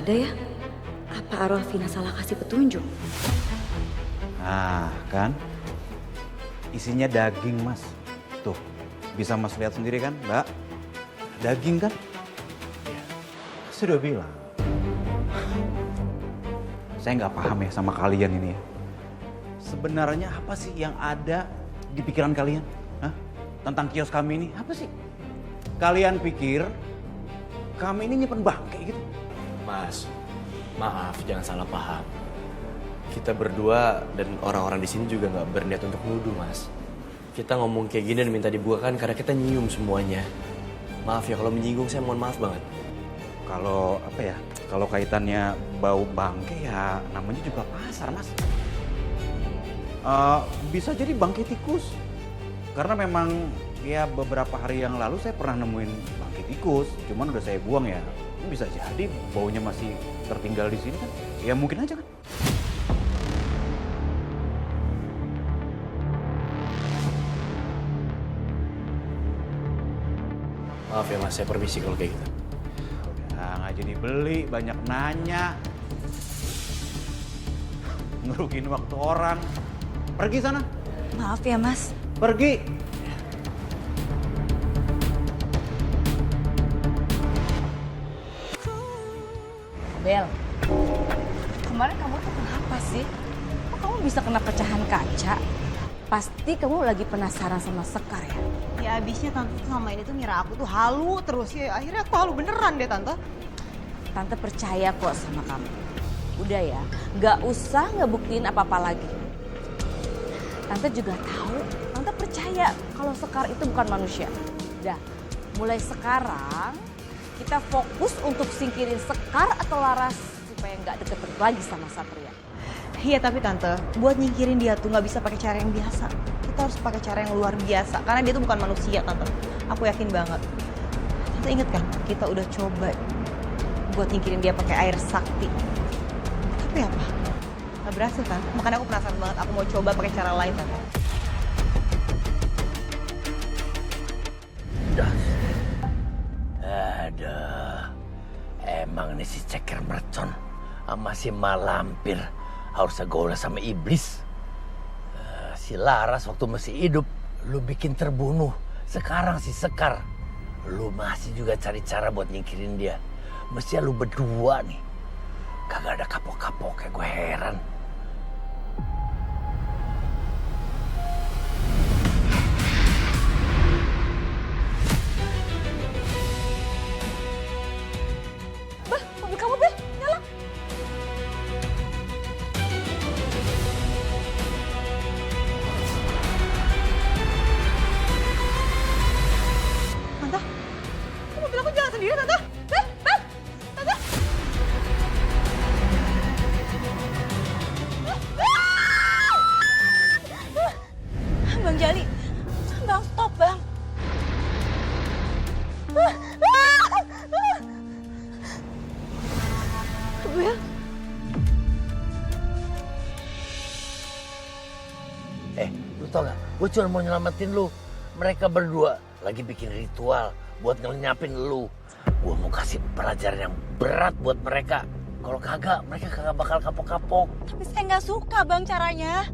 ada ya? Apa arwah Vina salah kasih petunjuk? Nah, kan? Isinya daging, Mas. Tuh, bisa Mas lihat sendiri kan, Mbak? Daging kan? Ya, saya udah bilang. Saya nggak paham ya sama kalian ini ya. Sebenarnya apa sih yang ada di pikiran kalian? Hah? Tentang kios kami ini, apa sih? Kalian pikir kami ini nyimpen bangke gitu? Mas, maaf jangan salah paham. Kita berdua dan orang-orang di sini juga nggak berniat untuk nuduh, Mas. Kita ngomong kayak gini dan minta dibukakan karena kita nyium semuanya. Maaf ya kalau menyinggung, saya mohon maaf banget. Kalau apa ya? Kalau kaitannya bau bangke ya namanya juga pasar, Mas. Bisa jadi bangke tikus. Karena memang ya beberapa hari yang lalu saya pernah nemuin bangke tikus, cuman udah saya buang ya. Bisa jadi baunya masih tertinggal di sini kan? Ya mungkin aja kan. Maaf ya Mas, saya permisi kalau kayak gitu. Udah nggak jadi beli, banyak nanya. Ngerugiin waktu orang. Pergi sana. Maaf ya Mas. Pergi. Bel, kemarin kamu tuh kenapa sih? Kok kamu bisa kena pecahan kaca? Pasti kamu lagi penasaran sama Sekar ya? Ya abisnya tante tuh sama ini tuh ngira aku tuh halu terus ya. Akhirnya aku halu beneran deh tante. Tante percaya kok sama kamu. Udah ya, gak usah ngebuktiin apa-apa lagi. Tante juga tahu, Tante percaya kalau Sekar itu bukan manusia. Udah, mulai sekarang kita fokus untuk singkirin Sekar atau Laras supaya nggak deket lagi sama Satria. Iya tapi tante, buat nyingkirin dia tuh nggak bisa pakai cara yang biasa. Kita harus pakai cara yang luar biasa karena dia tuh bukan manusia tante. Aku yakin banget. Tante inget kan kita udah coba buat nyingkirin dia pakai air sakti. Tapi apa? Gak berhasil kan? Makanya aku penasaran banget. Aku mau coba pakai cara lain tante. Aduh, emang nih si ceker mercon sama si malampir harusnya gaul sama iblis. Si Laras waktu masih hidup, lu bikin terbunuh. Sekarang si Sekar, lu masih juga cari cara buat nyingkirin dia. Mestinya lu berdua nih, kagak ada kapok-kapok kayak gue heran. Mobil kamu Bel, nyala. Tante, kok mobil aku jalan sendiri tante? Tante. Bang Jali, Bang stop Bang. Bel, Lu tau gak? Gue cuma mau nyelamatin lu. Mereka berdua lagi bikin ritual buat ngelenyapin lu. Gue mau kasih pelajaran yang berat buat mereka. Kalau kagak, mereka kagak bakal kapok-kapok. Tapi saya nggak suka bang caranya.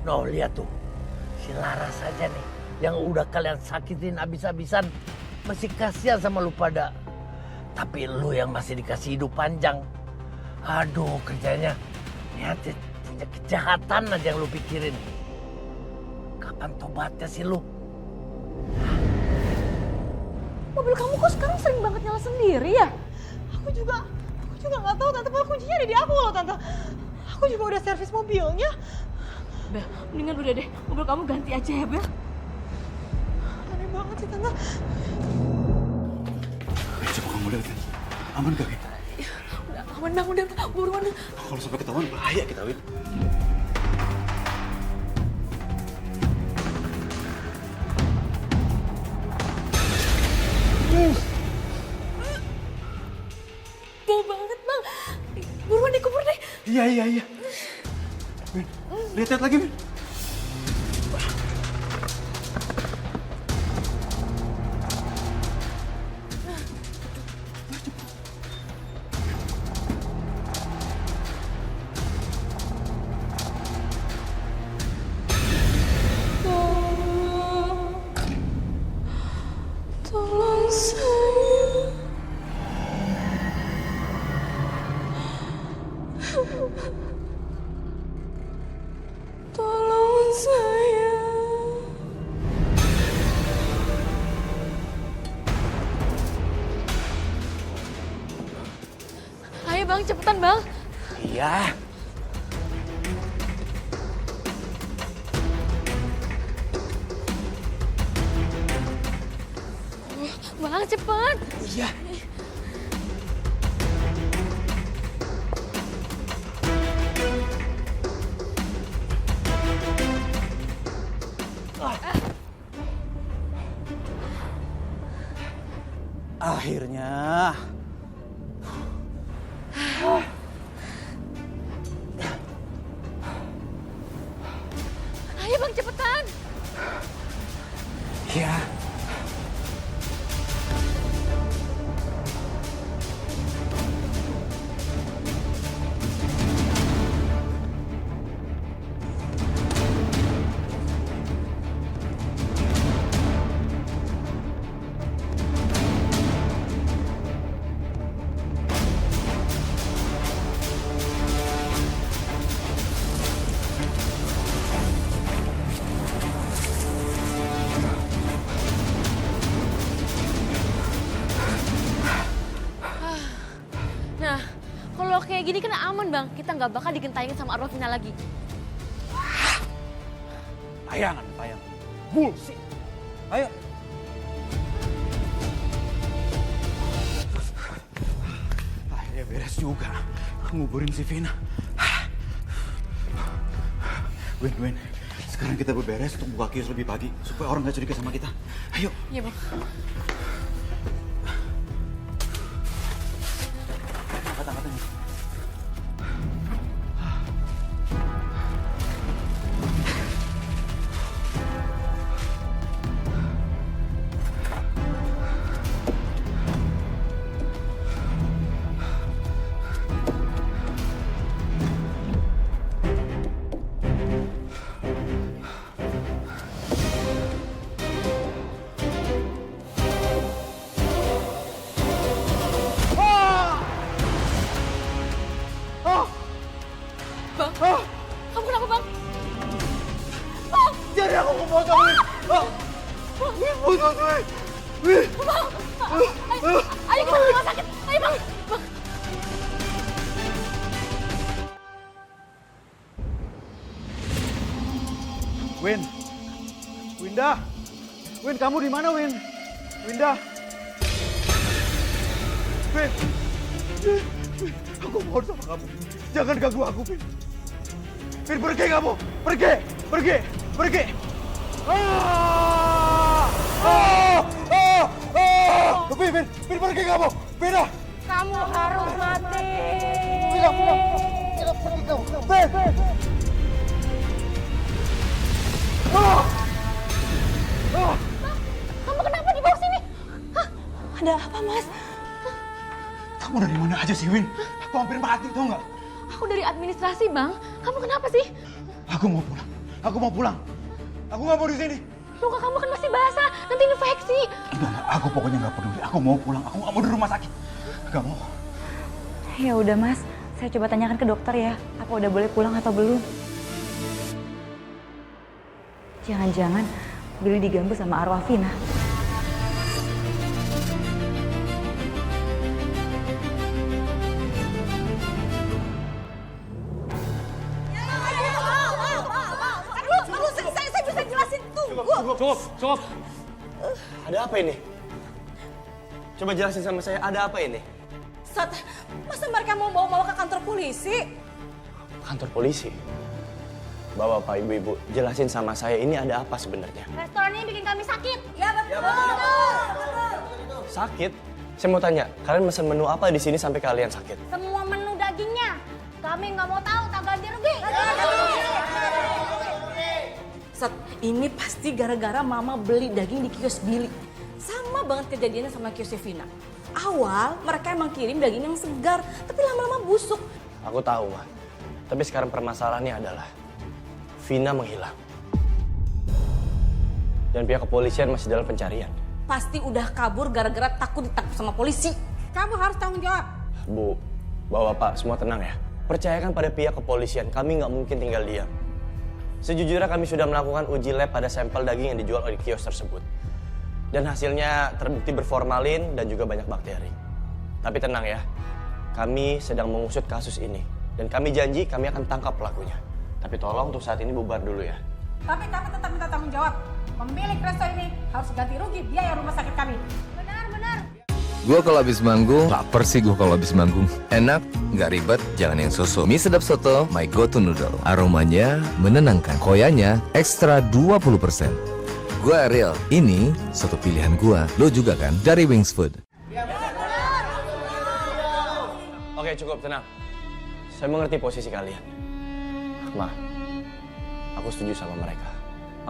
No, lihat tuh. Si Laras aja nih, yang udah kalian sakitin abis-abisan. Masih kasihan sama lu pada. Tapi lu yang masih dikasih hidup panjang. Aduh, kerjanya niat punya kejahatan aja yang lu pikirin. Kapan tobatnya sih lu? mobil kamu kok sekarang sering banget nyala sendiri ya? Aku juga nggak tahu tante. Padahal kuncinya ada di aku loh tante. Aku juga udah servis mobilnya. Bel, mendingan udah deh, mobil kamu ganti aja ya Bel. Aneh banget sih tante. Coba kamu lihat kan. Aman gak, Win? Udah, buruan. Kalau sampai ketahuan bahaya kita, Win. Bau banget Bang. Buruan dikubur deh. Iya. Win, lihat lagi, Win. Bang, cepetan Bang. Iya. Bang, cepet. Iya. Akhirnya. Ayo Bang, cepetan. Ya. Nah, kalau kayak gini kan aman Bang. Kita nggak bakal digentayangin sama arwah Vina lagi. Tayangan, tayangan. Bullshit. Ayo. Akhirnya beres juga. Nguburin si Vina. Win. Sekarang kita berberes untuk buka kios lebih pagi. Supaya orang nggak curiga sama kita. Ayo. Iya Bang. Angkat ini. Bang, kamu kenapa Bang? Jadi aku mau bawa kamu. Win, butuh Win. Win. Bang, ayo kita ke rumah sakit. Ayo Bang. Bang. Win. Winda. Win, kamu di mana, Win? Winda. Win. Aku mohon sama kamu. Jangan ganggu aku, Win. Win, pergi kamu. Pergi. Win, pergi kamu. Winda. Kamu harus mati. Winda, pergi kamu. Win. Kamu kenapa di bawah sini? Hah? Ada apa, Mas? Kamu dari mana aja sih, Win? Aku hampir mati, tau nggak? Aku dari administrasi, Bang. Kamu kenapa sih? Aku mau pulang. Aku nggak mau di sini. Luka kamu kan masih basah, nanti infeksi. Enggak, aku pokoknya nggak peduli. Aku mau pulang. Aku nggak mau di rumah sakit. Nggak mau. Ya udah, Mas. Saya coba tanyakan ke dokter ya. Apa udah boleh pulang atau belum? Jangan-jangan Billy diganggu sama arwah Vina. Cukup. Ada apa ini? Coba jelasin sama saya, ada apa ini? Sat, masa mereka mau bawa ke kantor polisi? Kantor polisi? Bapak, ibu-ibu, jelasin sama saya ini ada apa sebenarnya? Restoran ini bikin kami sakit. Ya betul. Sakit? Saya mau tanya, kalian mesen menu apa di sini sampai kalian sakit? Semua menu dagingnya. Kami nggak mau tahu, tak ganti rugi. Sat, ini pasti gara-gara mama beli daging di kios Billy. Sama banget kejadiannya sama kiosnya Vina. Awal mereka emang kirim daging yang segar, tapi lama-lama busuk. Aku tahu, Wah. Tapi sekarang permasalahannya adalah Vina menghilang. Dan pihak kepolisian masih dalam pencarian. Pasti udah kabur gara-gara takut ditangkap sama polisi. Kamu harus tanggung jawab. Bu, Bapak, semua tenang ya. Percayakan pada pihak kepolisian, kami nggak mungkin tinggal diam. Sejujurnya kami sudah melakukan uji lab pada sampel daging yang dijual di kios tersebut. Dan hasilnya terbukti berformalin dan juga banyak bakteri. Tapi tenang ya, Kami sedang mengusut kasus ini. Dan kami janji kami akan tangkap pelakunya. Tapi tolong untuk saat ini bubar dulu ya. Tapi kami tetap minta tanggung jawab. Pemilik resto ini harus ganti rugi biaya rumah sakit kami. Benar. Gue kalau habis manggung, lapar sih gue kalau habis manggung. Enak, nggak ribet, jangan yang soso. Mie sedap soto, my go-to noodle. Aromanya menenangkan, koyanya ekstra 20%. Gue Ariel, ini soto pilihan gue. Lo juga kan? Dari Wings Food. Oke, cukup, tenang. Saya mengerti posisi kalian. Ma, aku setuju sama mereka.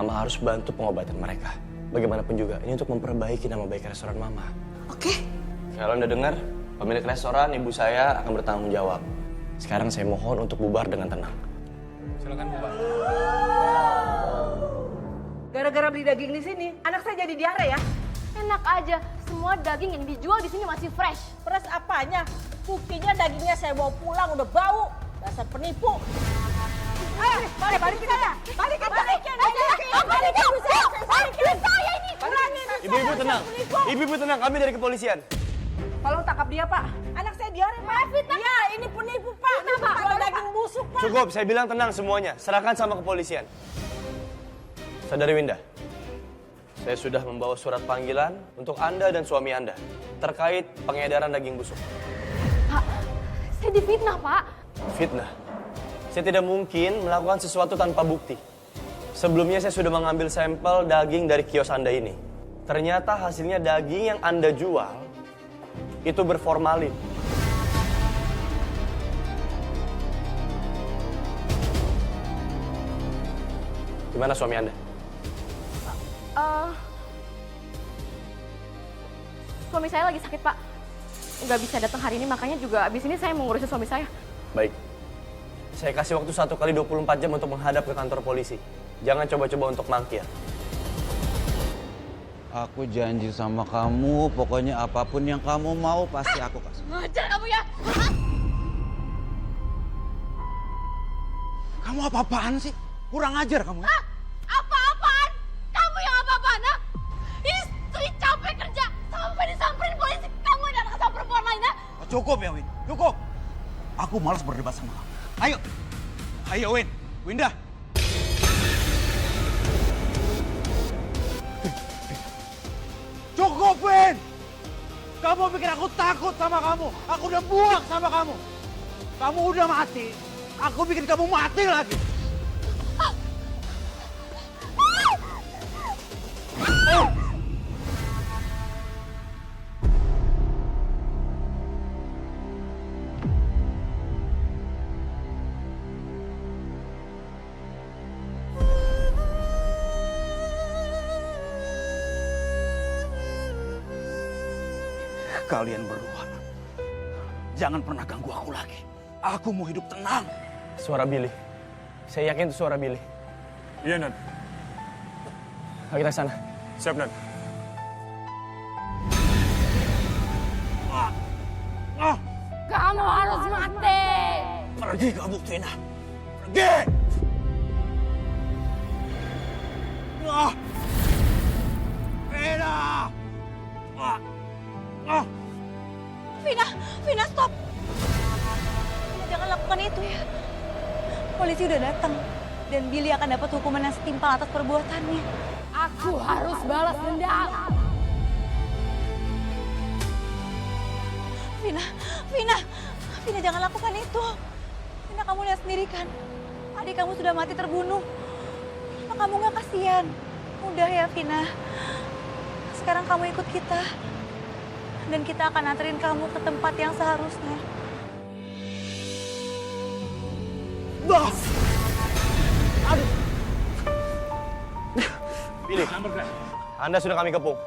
Mama harus bantu pengobatan mereka. Bagaimanapun juga, ini untuk memperbaiki nama baik restoran Mama. Oke. Kalau Anda dengar, pemilik restoran, ibu saya akan bertanggung jawab. Sekarang saya mohon untuk bubar dengan tenang. Silakan bubar. Gara-gara beli daging di sini, anak saya jadi diare ya. Enak aja, semua daging yang dijual di sini masih fresh. Fresh apanya? Buktinya dagingnya saya bawa pulang udah bau. Dasar penipu. Balikin aja. Balikin. Saya ini. Ibu-ibu tenang. Ibu-ibu tenang, kami dari kepolisian. Tolong tangkap dia, Pak. Anak saya diare, Pak. Iya, ini penipu, Pak. Jual daging busuk, Pak. Cukup, saya bilang tenang semuanya. Serahkan sama kepolisian. Saudari Winda, saya sudah membawa surat panggilan untuk Anda dan suami Anda terkait pengedaran daging busuk. Pak, saya difitnah, Pak. Fitnah. Saya tidak mungkin melakukan sesuatu tanpa bukti. Sebelumnya saya sudah mengambil sampel daging dari kios Anda ini. Ternyata hasilnya daging yang Anda jual itu berformalin. Gimana suami Anda? Suami saya lagi sakit, Pak. Nggak bisa datang hari ini, makanya juga abis ini saya mau ngurusin suami saya. Baik. Saya kasih waktu 1 kali 24 jam untuk menghadap ke kantor polisi. Jangan coba-coba untuk mangkir. Aku janji sama kamu, pokoknya apapun yang kamu mau pasti aku kasih. Ngajar kamu ya! Kamu apa-apaan sih? Kurang ajar kamu. Apa-apaan? Kamu yang apa-apaan, ha? Istri capek kerja, sampai disamperin polisi. Kamu yang datang sama perempuan lain, ha? Cukup ya, Win. Cukup. Aku malas berdebat sama kamu. Ayo. Ayo, Win. Winda. Cukup, Win. Kamu pikir aku takut sama kamu. Aku udah buang sama kamu. Kamu udah mati. Aku bikin kamu mati lagi. Kalian berdua, jangan pernah ganggu aku lagi. Aku mau hidup tenang. Suara Billy. Saya yakin itu suara Billy. Iya, Nan. Ayo kita ke sana. Siap, Nan. Kamu harus mati! Pergi kamu, Tina. Pergi! Tina! Vina, stop. Vina, jangan lakukan itu ya. Polisi udah datang. Dan Billy akan dapat hukuman yang setimpal atas perbuatannya. Aku harus balas dendam! Vina, jangan lakukan itu. Vina, kamu lihat sendiri kan. Adik kamu sudah mati terbunuh. Apa kamu gak kasihan? Udah ya, Vina. Sekarang kamu ikut kita. Dan kita akan anterin kamu ke tempat yang seharusnya. Billy, Anda sudah kami kepung.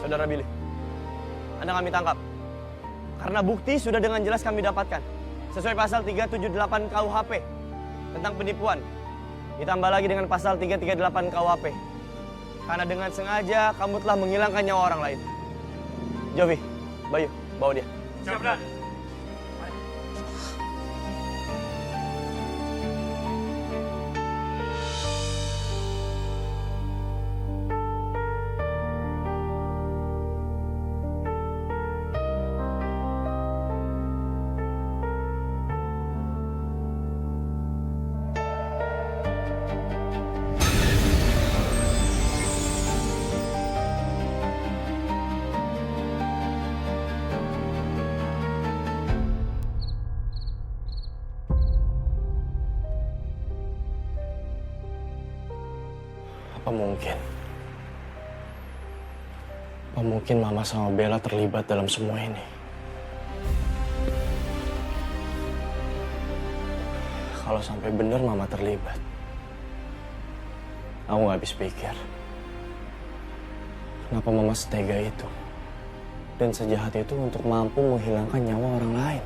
Saudara Billy, Anda kami tangkap. Karena bukti sudah dengan jelas kami dapatkan. Sesuai pasal 378 KUHP tentang penipuan. Ditambah lagi dengan pasal 338 KUHP. Karena dengan sengaja kamu telah menghilangkan nyawa orang lain. Jovi, Bayu, bawa dia. Siap, Dan. Apa mungkin Mama sama Bella terlibat dalam semua ini? Kalau sampai benar Mama terlibat, aku nggak habis pikir. Kenapa Mama setega itu dan sejahat itu untuk mampu menghilangkan nyawa orang lain?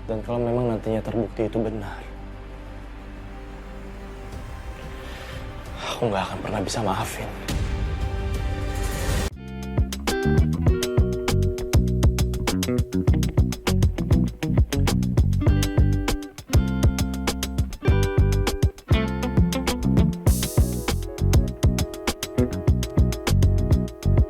Dan kalau memang nantinya terbukti itu benar, aku nggak akan pernah bisa maafin.